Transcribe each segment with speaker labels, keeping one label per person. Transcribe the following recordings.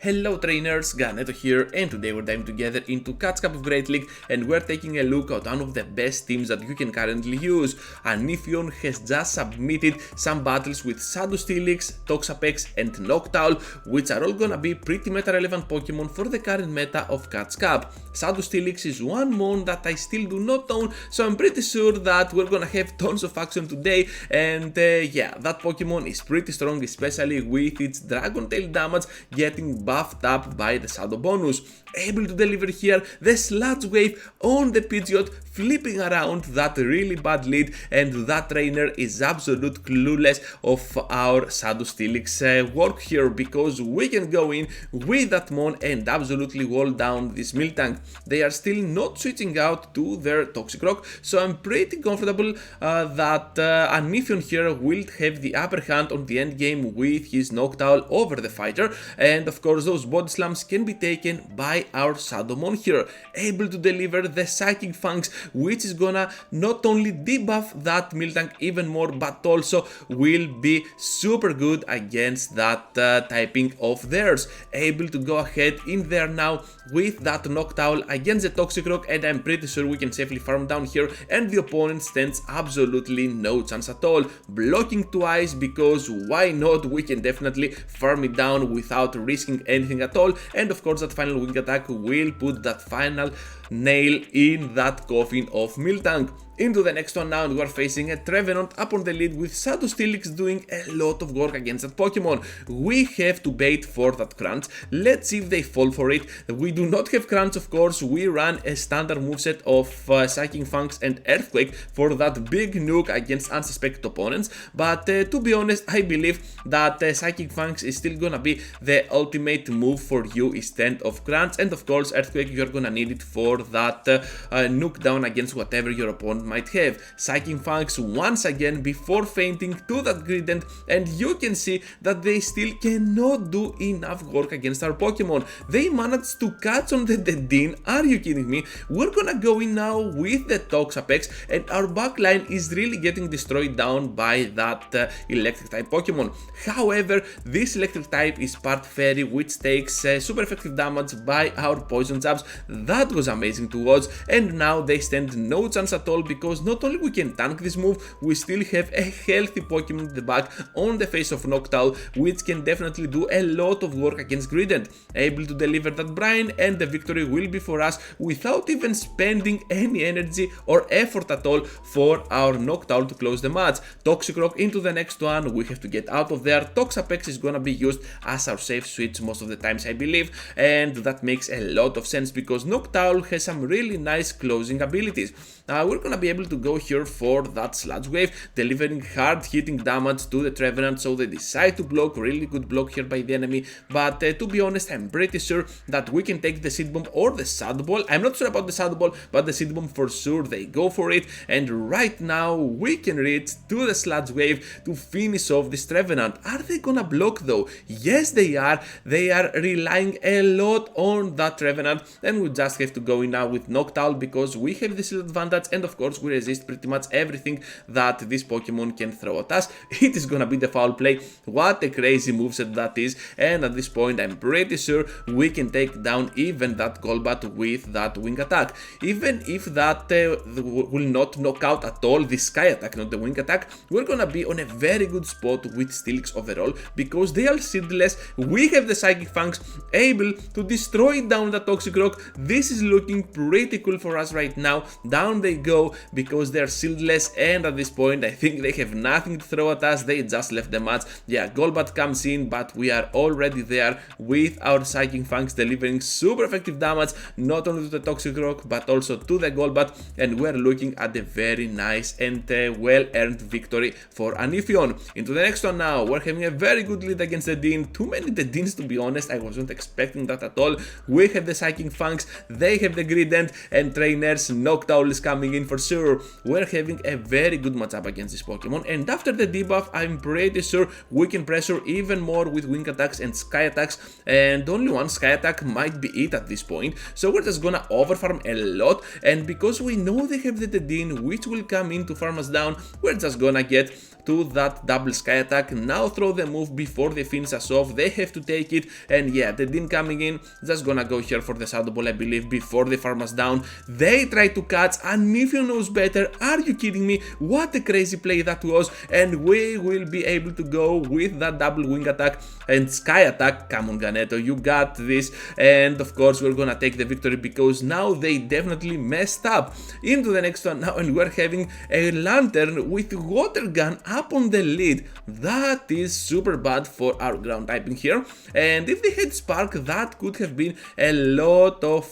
Speaker 1: Hello trainers, Ganeto here, and today we're diving together into Cat's Cup of Great League and we're taking a look at one of the best teams that you can currently use. Anifion has just submitted some battles with Shadow Steelix, Toxapex and Noctowl, which are all gonna be pretty meta relevant Pokemon for the current meta of Cat's Cup. Shadow Steelix is one mon that I still do not own, so I'm pretty sure that we're gonna have tons of action today, and yeah, that Pokemon is pretty strong, especially with its Dragon Tail damage getting buffed up by the Shadow bonus. Able to deliver here the Sludge Wave on the Pidgeot, flipping around that really bad lead, and that trainer is absolute clueless of our Shadow Steelix work here, because we can go in with that mon and absolutely wall down this Miltank. They are still not switching out to their Toxic Rock, so I'm pretty comfortable that Anifion here will have the upper hand on the end game with his Noctowl over the fighter, and of course those body slams can be taken by our Shadowmon here, able to deliver the Psychic Fangs, which is gonna not only debuff that Miltank even more, but also will be super good against that typing of theirs. Able to go ahead in there now with that Noctowl against the Toxic Rock, and I'm pretty sure we can safely farm down here, and the opponent stands absolutely no chance at all. Blocking twice, because why not? We can definitely farm it down without risking anything at all, and of course that final wing attack will put that final nail in that coffin of Miltank. Into the next one now, and we are facing a Trevenant up on the lead with Shadow Steelix doing a lot of work against that Pokemon. We have to bait for that crunch. Let's see if they fall for it. We do not have crunch, of course. We run a standard moveset of Psychic Fangs and Earthquake for that big nuke against unsuspected opponents. But to be honest, I believe that Psychic Fangs is still gonna be the ultimate move for you instead of crunch. And of course, Earthquake, you're gonna need it for that nuke down against whatever your opponent might have. Psychic Fangs once again before fainting to that Greedent, and you can see that they still cannot do enough work against our Pokemon. They managed to catch on the Dedenne. Are you kidding me? We're gonna go in now with the Toxapex, and our backline is really getting destroyed down by that electric type Pokemon. However, this electric type is part fairy, which takes super effective damage by our poison jabs. That was amazing to watch, and now they stand no chance at all, because not only we can tank this move, we still have a healthy Pokemon in the back on the face of Noctowl, which can definitely do a lot of work against Greedent. Able to deliver that Brine, and the victory will be for us without even spending any energy or effort at all for our Noctowl to close the match. Toxic Rock into the next one, we have to get out of there. Toxapex is gonna be used as our safe switch most of the times, I believe, and that makes a lot of sense because Noctowl has some really nice closing abilities. We're gonna be able to go here for that Sludge Wave, delivering hard hitting damage to the Trevenant, so they decide to block. Really good block here by the enemy, but to be honest, I'm pretty sure that we can take the Seed Bomb or the Shadow Ball. I'm not sure about the Shadow Ball, but the Seed Bomb for sure, they go for it, and right now we can reach to the Sludge Wave to finish off this Trevenant. Are they gonna block though? Yes, they are. They are relying a lot on that Trevenant, and we just have to go in now with Noctowl because we have the shield advantage, and of course we resist pretty much everything that this Pokemon can throw at us. It is gonna be the foul play. What a crazy moveset that is, and at this point I'm pretty sure we can take down even that Golbat with that wing attack. Even if that will not knock out at all the Sky attack, not the wing attack, we're gonna be on a very good spot with Steelix overall, because they are shieldless. We have the Psychic Fangs able to destroy down the Toxic Rock. This is looking pretty cool for us right now. Down they go because they're shieldless, and at this point I think they have nothing to throw at us. They just left the match. Yeah, Golbat comes in, but we are already there with our Psychic Fangs delivering super effective damage not only to the Toxic Rock but also to the Golbat, and we're looking at a very nice and well-earned victory for Anifion. Into the next one now, we're having a very good lead against the Dedenne. Too many Dedennes, to be honest. I wasn't expecting that at all. We have the Psychic Fangs, they have the Greedent, and trainers Noctowl is coming in for sure. We're having a very good matchup against this Pokemon, and after the debuff I'm pretty sure we can pressure even more with wing attacks and sky attacks, and only one sky attack might be it at this point, so we're just gonna overfarm a lot, and because we know they have the Dedenne which will come in to farm us down, we're just gonna get to that double sky attack, now throw the move before they finish us off, they have to take it, and yeah, the Dean coming in, just gonna go here for the Shadow Ball I believe before they farm us down. They try to catch, Anifion knows better, are you kidding me? What a crazy play that was, and we will be able to go with that double wing attack and sky attack. Come on Ganeto, you got this, and of course we're gonna take the victory because now they definitely messed up. Into the next one now, and we're having a Lantern with water gun up on the lead. That is super bad for our ground typing here, and if they had Spark that could have been a lot of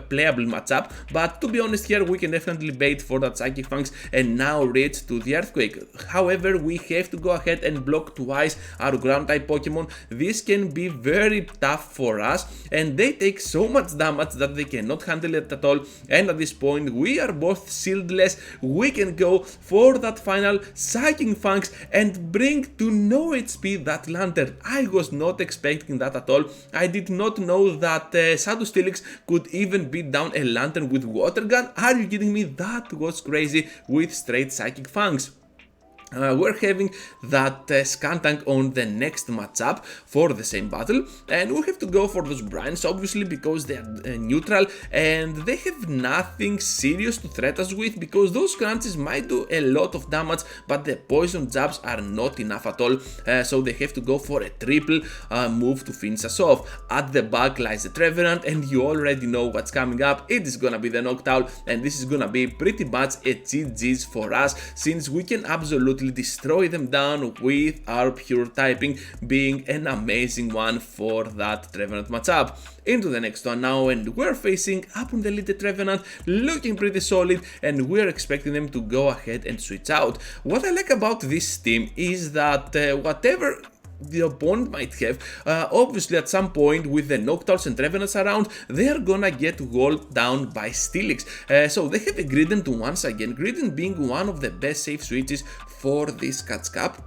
Speaker 1: playable matchup, but to be honest here we can definitely bait for that Psychic Fangs and now reach to the Earthquake. However, we have to go ahead and block twice our ground type Pokemon. This can be very tough for us, and they take so much damage that they cannot handle it at all, and at this point we are both shieldless. We can go for that final Psychic Fangs and bring to no HP that Lantern. I was not expecting that at all. I did not know that Shadow Steelix could even beat down a Lantern with water gun. Are you kidding me? That was crazy with straight Psychic Fangs. We're having that Skuntank on the next matchup for the same battle, and we have to go for those Brines obviously because they are neutral and they have nothing serious to threat us with, because those crunches might do a lot of damage but the poison jabs are not enough at all, so they have to go for a triple move to finish us off. At the back lies the Trevenant, and you already know what's coming up. It is gonna be the Noctowl, and this is gonna be pretty much a GG's for us since we can absolutely destroy them down with our pure typing being an amazing one for that Trevenant matchup. Into the next one now, and we're facing up on the lead the Trevenant, looking pretty solid, and we're expecting them to go ahead and switch out. What I like about this team is that whatever the opponent might have, obviously at some point with the Noctowls and Trevenants around, they are gonna get walled down by Steelix. So they have a Greedent once again, Greedent being one of the best safe switches for this Catch Cup.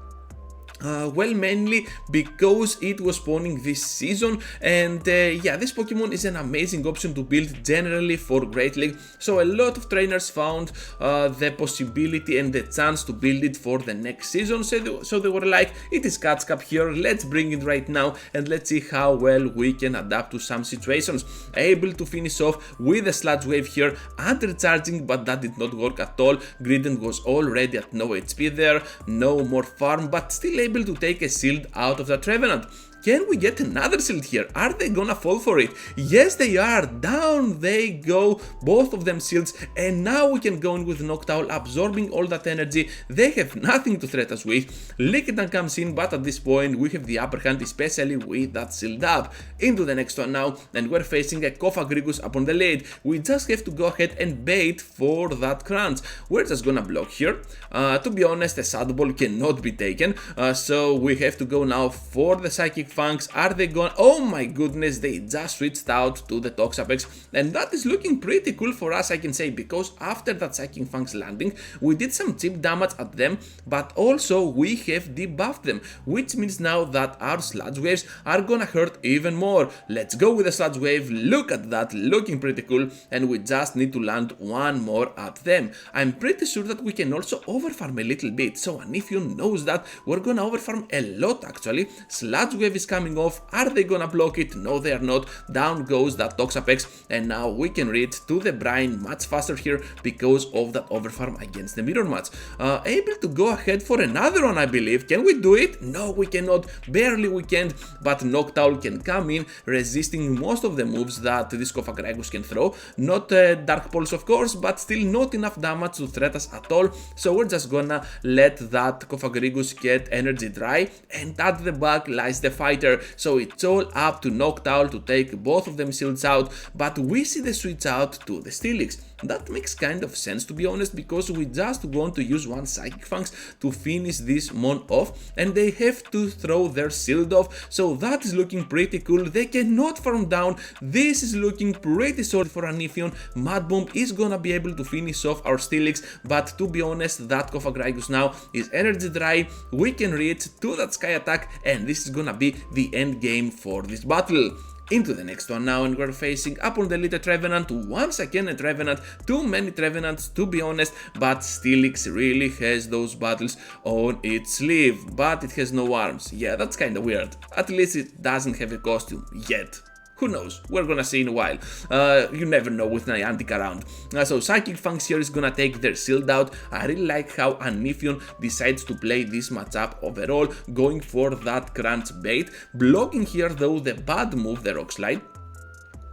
Speaker 1: Well, mainly because it was spawning this season, and yeah, this Pokemon is an amazing option to build generally for Great League, so a lot of trainers found the possibility and the chance to build it for the next season, so they were like, it is Catch Cup here, let's bring it right now and let's see how well we can adapt to some situations. Able to finish off with a Sludge Wave here, under-charging, but that did not work at all. Greedent was already at no HP there, no more farm, but still able to take a shield out of the Trevenant. Can we get another shield here? Are they gonna fall for it? Yes, they are. Down they go, both of them shields, and now we can go in with Noctowl, absorbing all that energy. They have nothing to threat us with. Lickitung comes in, but at this point we have the upper hand, especially with that shield up. Into the next one now, and we're facing a Cofagrigus up on the lead. We just have to go ahead and bait for that crunch. We're just gonna block here. To be honest, the Shadow Ball cannot be taken, so we have to go now for the Psychic Fangs. Are they gone? Oh my goodness, they just switched out to the Toxapex, and that is looking pretty cool for us, I can say, because after that Psychic Fangs landing, we did some cheap damage at them, but also we have debuffed them, which means now that our Sludge Waves are gonna hurt even more. Let's go with the Sludge Wave. Look at that, looking pretty cool, and we just need to land one more at them. I'm pretty sure that we can also overfarm a little bit, so Anifion knows that we're gonna overfarm a lot actually. Sludge Wave is coming off. Are they gonna block it? No, they are not. Down goes that Toxapex, and now we can reach to the Brine much faster here because of that overfarm against the Mirror Match. Able to go ahead for another one, I believe. Can we do it? No, we cannot. Barely we can, but Noctowl can come in, resisting most of the moves that this Cofagrigus can throw. Not Dark Pulse, of course, but still not enough damage to threat us at all. So we're just gonna let that Cofagrigus get energy dry, and at the back lies the fighter. So it's all up to Noctowl to take both of them shields out, but we see the switch out to the Steelix. That makes kind of sense, to be honest, because we just want to use one Psychic Fangs to finish this Mon off, and they have to throw their shield off, so that is looking pretty cool. They cannot farm down. This is looking pretty solid for Anifion. Mud Bomb is gonna be able to finish off our Steelix, but to be honest, that Cofagrigus now is energy dry. We can reach to that Sky Attack, and this is gonna be the end game for this battle. into the next one now, and we're facing up on the lead a Trevenant, once again a Trevenant, too many Trevenants to be honest, but Steelix really has those battles on its sleeve, but it has no arms. Yeah, that's kinda weird. At least it doesn't have a costume, yet. Who knows, we're gonna see in a while, you never know with Niantic around. So Psychic Fangs here is gonna take their shield out. I really like how Anifion decides to play this matchup overall, going for that crunch bait, blocking here though the bad move, the Rock Slide.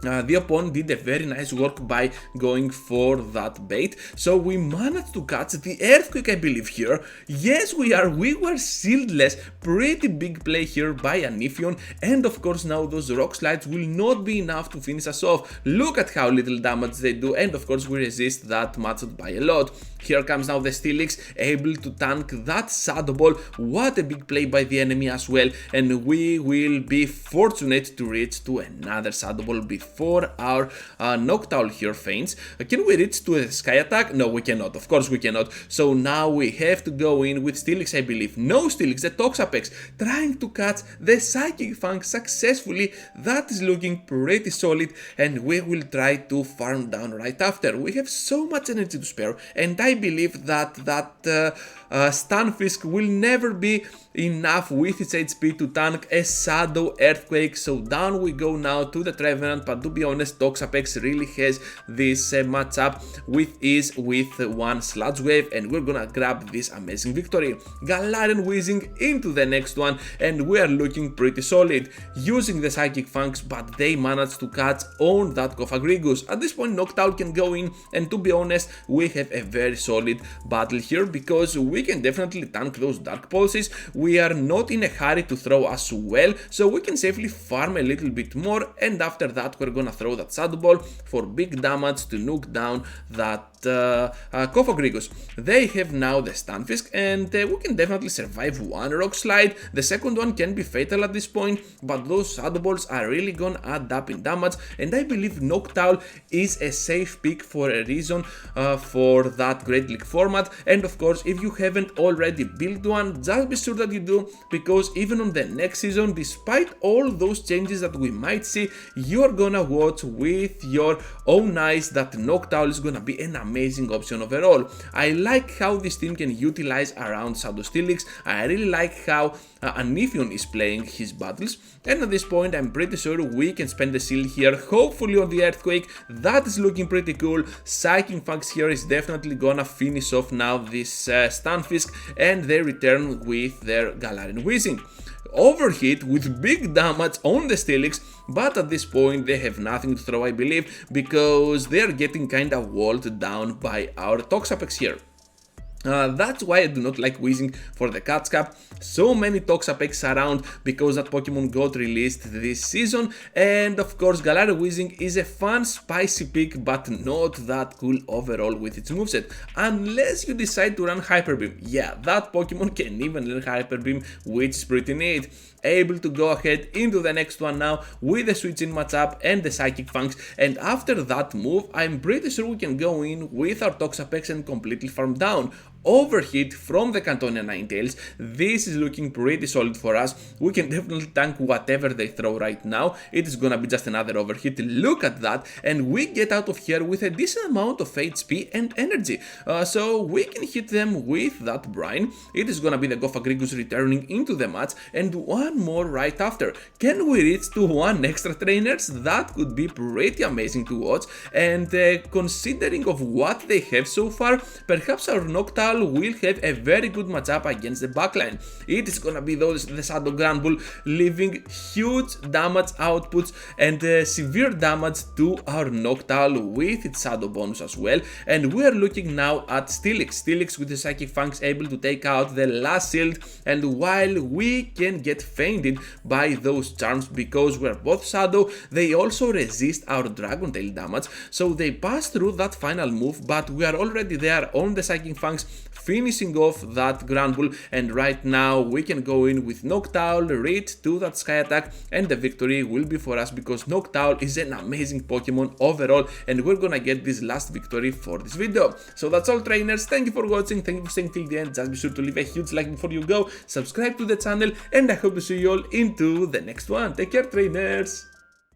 Speaker 1: The opponent did a very nice work by going for that bait, so we managed to catch the Earthquake I believe here. Yes, we were shieldless, pretty big play here by Anifion, and of course now those Rock Slides will not be enough to finish us off. Look at how little damage they do, and of course we resist that matchup by a lot. Here comes now the Steelix, able to tank that Shadow Ball. What a big play by the enemy as well, and we will be fortunate to reach to another Shadow Ball before our Noctowl here faints. Can we reach to a Sky Attack? No, we cannot, of course we cannot. So now we have to go in with Steelix I believe. No Steelix, the Toxapex, trying to catch the Psychic Fang successfully. That is looking pretty solid, and we will try to farm down right after. We have so much energy to spare, and I believe that Stunfisk will never be enough with its HP to tank a Shadow Earthquake. So down we go now to the Trevenant, but to be honest, Toxapex really has this matchup with ease with one Sludge Wave, and we're gonna grab this amazing victory. Galarian Weezing into the next one, and we are looking pretty solid, using the Psychic Fangs, but they managed to catch on that Cofagrigus. At this point Noctowl can go in, and to be honest, we have a very solid battle here, because we can definitely tank those Dark Pulses. We are not in a hurry to throw as well, so we can safely farm a little bit more, and after that we're gonna throw that Shadow Ball for big damage to nuke down that Cofagrigus. They have now the Stunfisk, and we can definitely survive one Rock Slide. The second one can be fatal at this point, but those Shadow Balls are really gonna add up in damage, and I believe Noctowl is a safe pick for a reason for that Great League format. And of course, if you haven't already built one, just be sure that you do, because even on the next season, despite all those changes that we might see, you're gonna watch with your own eyes that Noctowl is gonna be an amazing option overall. I like how this team can utilize around Shadow Steelix. I really like how Anifion is playing his battles, and at this point I'm pretty sure we can spend the shield here, hopefully on the Earthquake. That is looking pretty cool. Psychic Fangs here is definitely gonna finish off now this Stunfisk, and they return with their Galarian Weezing. Overhit with big damage on the Steelix, but at this point they have nothing to throw I believe, because they are getting kinda walled down by our Toxapex here. That's why I do not like Weezing for the Catch Cup. So many Toxapex around, because that Pokemon got released this season, and of course Galarian Weezing is a fun spicy pick, but not that cool overall with its moveset, unless you decide to run Hyper Beam. Yeah, that Pokemon can even learn Hyper Beam, which is pretty neat. Able to go ahead into the next one now with the switch in matchup and the Psychic Fangs, and after that move I'm pretty sure we can go in with our Toxapex and completely farm down. Overhit from the Cantonia Ninetales. This is looking pretty solid for us. We can definitely tank whatever they throw right now. It is gonna be just another overhit. Look at that, and we get out of here with a decent amount of HP and energy. So we can hit them with that Brine. It is gonna be the Cofagrigus returning into the match, and one more right after. Can we reach to one extra trainers? That could be pretty amazing to watch, and considering of what they have so far, perhaps our Noctowl will have a very good matchup against the backline. It is gonna be the Shadow Grand Bull, leaving huge damage outputs and severe damage to our Noctowl with its Shadow bonus as well. And we are looking now at Steelix. Steelix with the Psychic Fangs able to take out the last shield, and while we can get fainted by those charms because we're both Shadow, they also resist our Dragon Tail damage, so they pass through that final move, but we are already there on the Psychic Fangs, finishing off that Grand Bull, and right now we can go in with Noctowl, reach to that Sky Attack, and the victory will be for us, because Noctowl is an amazing Pokemon overall, and we're gonna get this last victory for this video. So that's all, trainers. Thank you for watching, thank you for staying till the end. Just be sure to leave a huge like before you go, subscribe to the channel, and I hope to see you all into the next one. Take care, trainers.